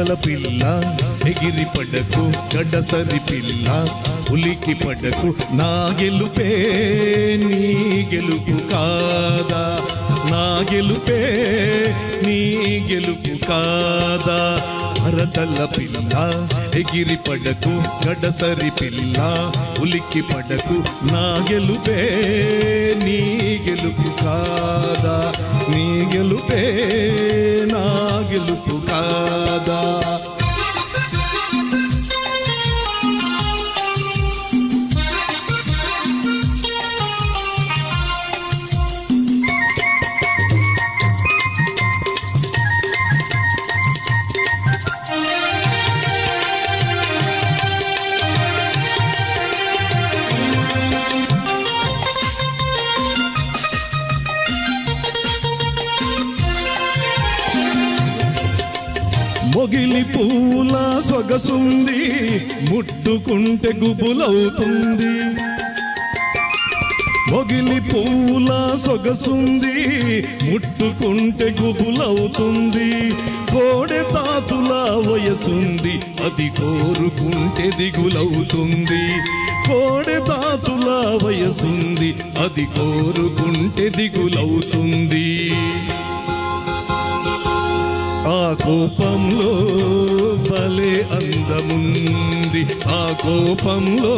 మరదల పిల్ల ఎగిరి పడకు గడ్డసరి పిల్ల ఉలికి పడకు నా గెలుపే నీ గెలుపు కాదా నా గెలుపే నీ గెలుపు కాదా మరదల పిల్ల ఎగిరి పడకు గడ్డసరి పిల్ల ఉలికి పడకు నా గెలుపే నీ గెలుపు కాదా నీ గెలుపే నా గెలుపు కాదా మొగిలి పూల సొగసుంది ముట్టుకుంటే గుబులవుతుంది మొగిలి పూల సొగసుంది ముట్టుకుంటే గుబులవుతుంది కోడె తాతుల వయసుంది అది కోరుకుంటే దిగులవుతుంది కోడె తాతుల వయసుంది అది కోరుకుంటే దిగులవుతుంది ఆ కోపంలో భలే అందముంది ఆ కోపంలో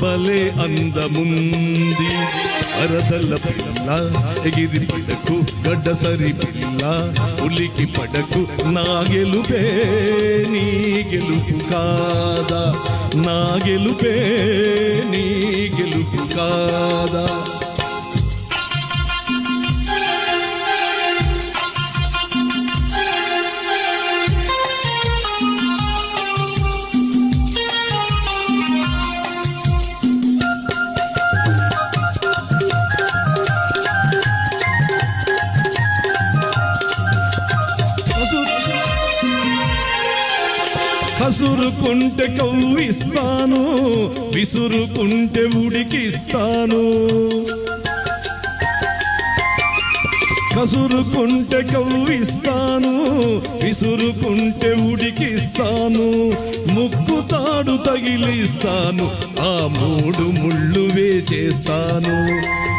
భలే అందముంది మరదల పిల్ల ఎగిరి పడకు గడ్డసరి పిల్ల ఉలికి పడకు నా గెలుపే నీ గెలుపు కాదా నా గెలుపే నీ గెలుపు కాదా కసురుకుంటే కవ్విస్తాను విసురుకుంటే ఉడికిస్తాను కసురుకుంటే కవ్విస్తాను విసురుకుంటే ఉడికిస్తాను ముక్కు తాడు తగిలిస్తాను ఆ మూడు ముళ్ళు వేచేస్తాను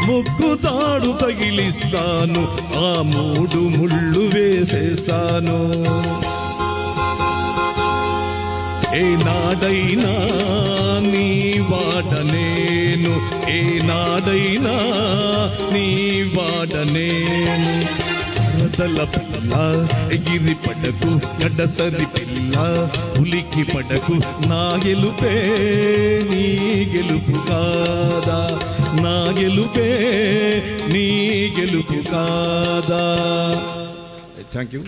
ముక్కు తాడు తగిలిస్తాను ఆ మూడు ముళ్ళు వేసేస్తాను ఏనాడైనా నీ వాడనేను ఏనాడైనా నీ వాడనేను మరదల పిల్ల ఎగిరి పడకు గడ్డసరి పిల్ల ఉలికి పడకు నా గెలుపే నీ గెలుపు కాదా నా గెలుపే నీ గెలుపు కాదా థ్యాంక్ యూ